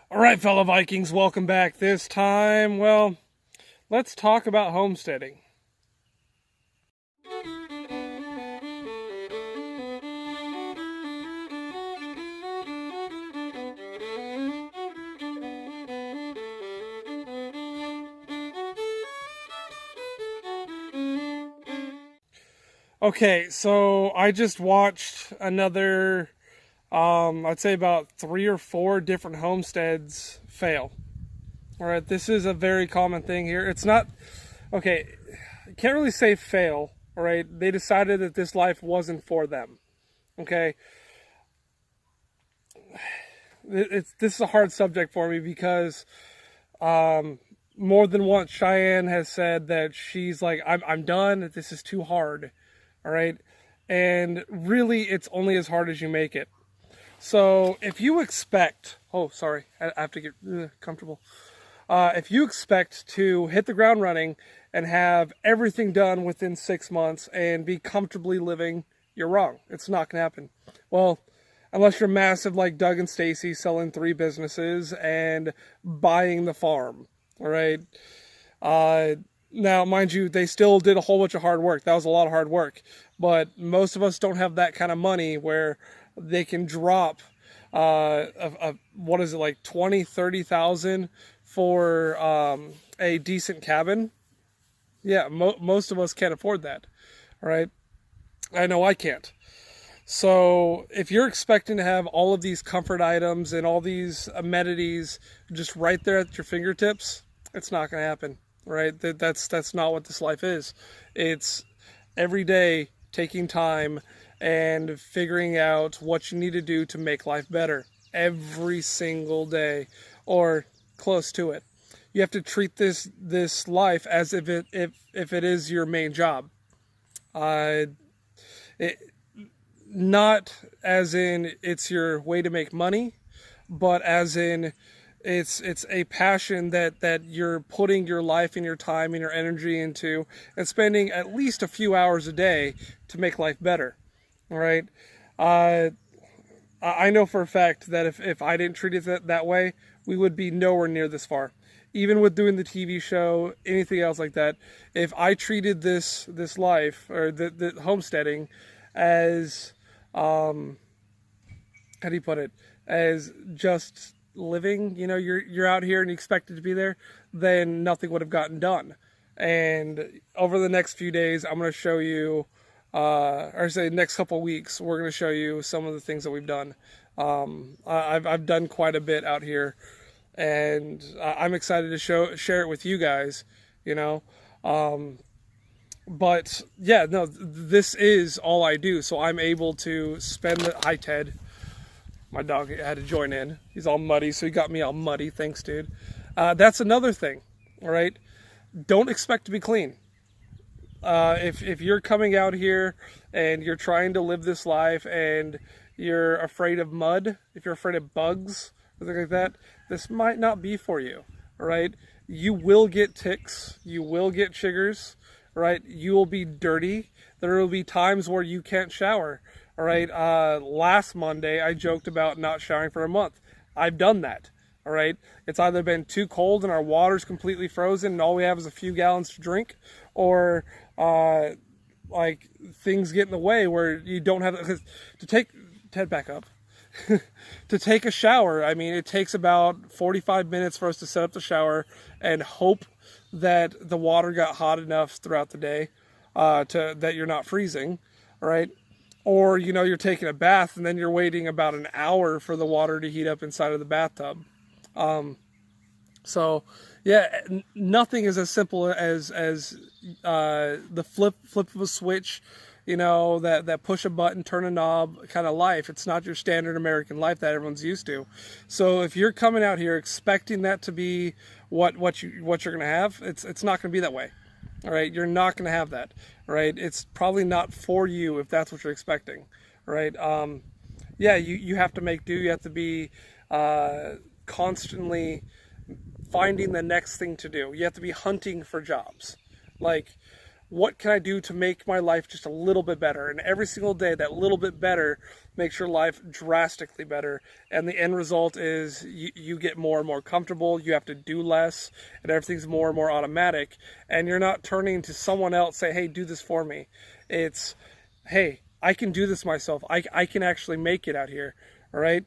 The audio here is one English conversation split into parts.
All right, fellow Vikings, welcome back. This time, well, let's talk about homesteading. Okay, so I just watched another, I'd say about 3 or 4 different homesteads fail. All right, this is a very common thing here. It's not, okay, can't really say fail. All right, they decided that this life wasn't for them. Okay, this is a hard subject for me because more than once Cheyenne has said that she's like, I'm done. This is too hard. All right, and really, it's only as hard as you make it. So if you expect, oh, sorry, I have to get comfortable. If you expect to hit the ground running and have everything done within 6 months and be comfortably living, you're wrong. It's not going to happen. Well, unless you're massive like Doug and Stacy, selling 3 businesses and buying the farm. All right. Now, mind you, they still did a whole bunch of hard work. That was a lot of hard work. But most of us don't have that kind of money where they can drop what is it, like 20, 30,000 for a decent cabin. Yeah, most of us can't afford that. All right. I know I can't. So if you're expecting to have all of these comfort items and all these amenities just right there at your fingertips, it's not going to happen, right? That's not what this life is. It's every day taking time and figuring out what you need to do to make life better every single day or close to it. You have to treat this life as if it is your main job. It, Not as in it's your way to make money, but as in it's a passion that you're putting your life and your time and your energy into and spending at least a few hours a day to make life better. All right. I know for a fact that if I didn't treat it that way, we would be nowhere near this far. Even with doing the TV show, anything else like that, if I treated this life or the homesteading as how do you put it, as just living, you're out here and you expect it to be there, then nothing would have gotten done. And over the next few days, I'm going to show you, or say next couple weeks, we're going to show you some of the things that we've done. I've done quite a bit out here, and I'm excited to share it with you guys, But yeah, no, this is all I do. So I'm able to spend hi Ted. My dog had to join in. He's all muddy, so he got me all muddy. Thanks, dude. That's another thing. All right. Don't expect to be clean. If you're coming out here and you're trying to live this life and you're afraid of mud, if you're afraid of bugs, or things like that, this might not be for you. All right. You will get ticks. You will get chiggers. Right, you will be dirty. There will be times where you can't shower. All right, last Monday I joked about not showering for a month. I've done that. All right, it's either been too cold and our water's completely frozen and all we have is a few gallons to drink, or like things get in the way where you don't have to take Ted back up. To take a shower. I mean, it takes about 45 minutes for us to set up the shower and hope that the water got hot enough throughout the day that you're not freezing, right? Or, you're taking a bath and then you're waiting about an hour for the water to heat up inside of the bathtub. So, yeah, nothing is as simple as the flip of a switch, that push a button, turn a knob kind of life. It's not your standard American life that everyone's used to. So if you're coming out here expecting that to be what you're going to have, it's not going to be that way. All right, you're not going to have that. All right, it's probably not for you if that's what you're expecting. All right, yeah, you have to make do. You have to be constantly finding the next thing to do. You have to be hunting for jobs. Like, what can I do to make my life just a little bit better? And every single day, that little bit better makes your life drastically better. And the end result is you get more and more comfortable. You have to do less, and everything's more and more automatic. And you're not turning to someone else, say, hey, do this for me. It's, hey, I can do this myself. I can actually make it out here. All right.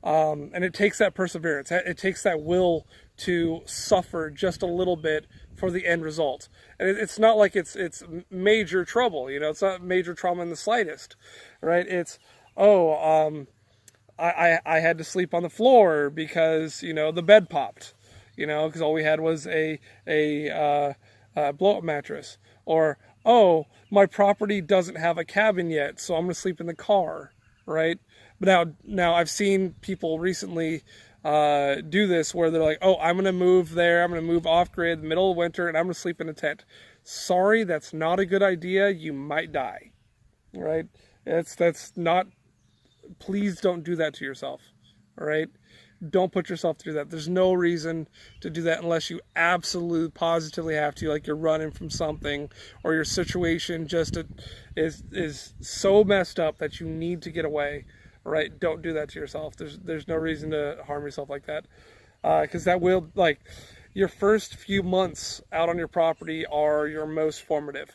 And it takes that perseverance. It takes that will to suffer just a little bit for the end result. And it's not like it's major trouble, you know, it's not major trauma in the slightest, right? It's, I had to sleep on the floor because, you know, the bed popped, you know, because all we had was a blow-up mattress. Or, oh, my property doesn't have a cabin yet, so I'm going to sleep in the car, right? But now I've seen people recently do this where they're like, oh, I'm going to move there. I'm going to move off grid in the middle of winter and I'm going to sleep in a tent. Sorry, that's not a good idea. You might die, right? That's not, please don't do that to yourself, all right? Don't put yourself through that. There's no reason to do that unless you absolutely positively have to, like you're running from something or your situation just is so messed up that you need to get away. Right? Don't do that to yourself. There's no reason to harm yourself like that. Because that will, like, your first few months out on your property are your most formative.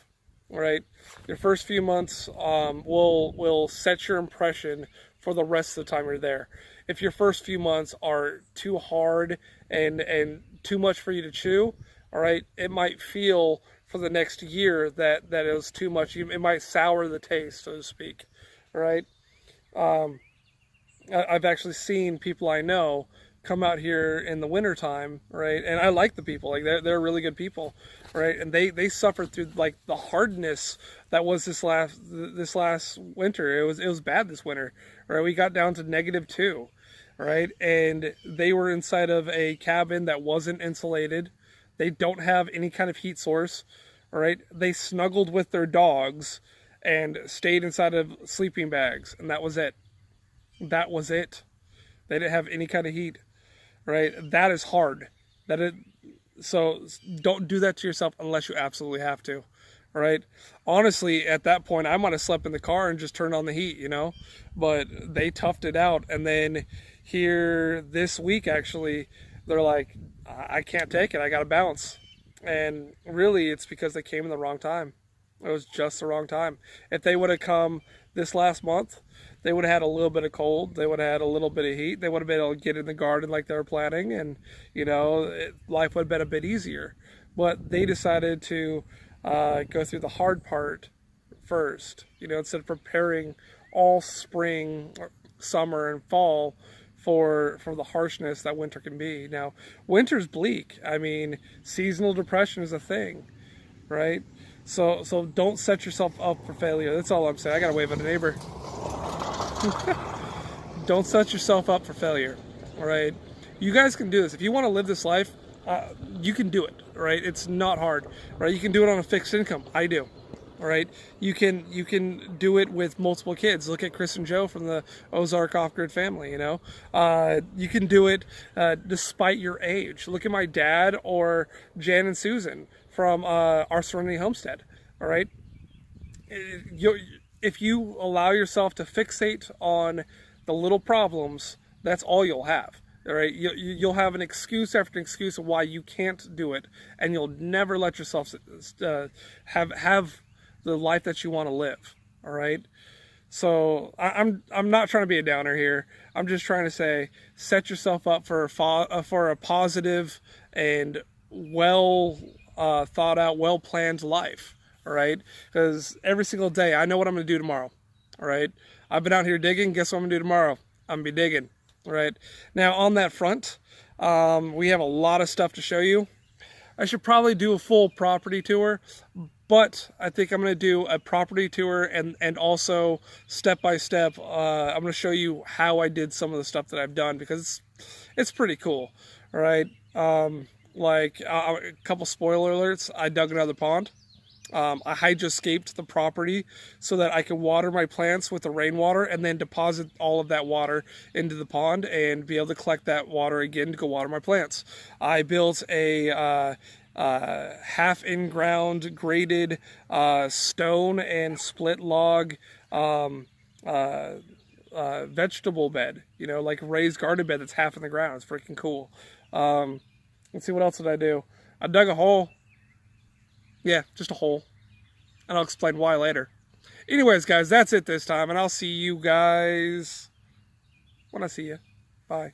Right? Your first few months will set your impression for the rest of the time you're there. If your first few months are too hard and too much for you to chew, all right, it might feel for the next year that it was too much. It might sour the taste, so to speak. All right? I've actually seen people I know come out here in the wintertime, right? And I like the people, like they're really good people, right? And they suffered through like the hardness that was this last winter. It was bad this winter, right? We got down to -2, right? And they were inside of a cabin that wasn't insulated. They don't have any kind of heat source, right? They snuggled with their dogs and stayed inside of sleeping bags, and that was it. That was it. They didn't have any kind of heat, right? That is hard. So don't do that to yourself unless you absolutely have to, right? Honestly, at that point, I might have slept in the car and just turned on the heat, you know? But they toughed it out, and then here this week, actually, they're like, I can't take it. I got to bounce. And really, it's because they came in the wrong time. It was just the wrong time. If they would have come this last month, they would have had a little bit of cold. They would have had a little bit of heat. They would have been able to get in the garden like they were planning, and you know, life would have been a bit easier. But they decided to go through the hard part first. You know, instead of preparing all spring, summer, and fall for the harshness that winter can be. Now, winter's bleak. I mean, seasonal depression is a thing, right? So don't set yourself up for failure. That's all I'm saying. I gotta wave at a neighbor. Don't set yourself up for failure. All right, you guys can do this. If you want to live this life, you can do it. All right, it's not hard. Right, you can do it on a fixed income. I do. All right, you can do it with multiple kids. Look at Chris and Joe from the Ozark off-grid family. You know, you can do it despite your age. Look at my dad or Jan and Susan from our Serenity Homestead. All right, if you allow yourself to fixate on the little problems, that's all you'll have. All right, you'll have an excuse after an excuse of why you can't do it, and you'll never let yourself have the life that you want to live. All right. So I'm not trying to be a downer here. I'm just trying to say, set yourself up for a positive and well thought out, well planned life. All right, because every single day I know what I'm going to do tomorrow. All right, I've been out here digging. Guess what I'm going to do tomorrow? I'm going to be digging. All right, now on that front, we have a lot of stuff to show you. I should probably do a full property tour, but I think I'm going to do a property tour and also step by step. I'm going to show you how I did some of the stuff that I've done, because it's pretty cool. All right, like a couple spoiler alerts. I dug another pond. I hydroscaped the property so that I could water my plants with the rainwater and then deposit all of that water into the pond and be able to collect that water again to go water my plants. I built a half in-ground graded stone and split log vegetable bed, you know, like raised garden bed that's half in the ground. It's freaking cool. Let's see, what else did I do? I dug a hole. Yeah, just a hole. And I'll explain why later. Anyways, guys, that's it this time, and I'll see you guys when I see you. Bye.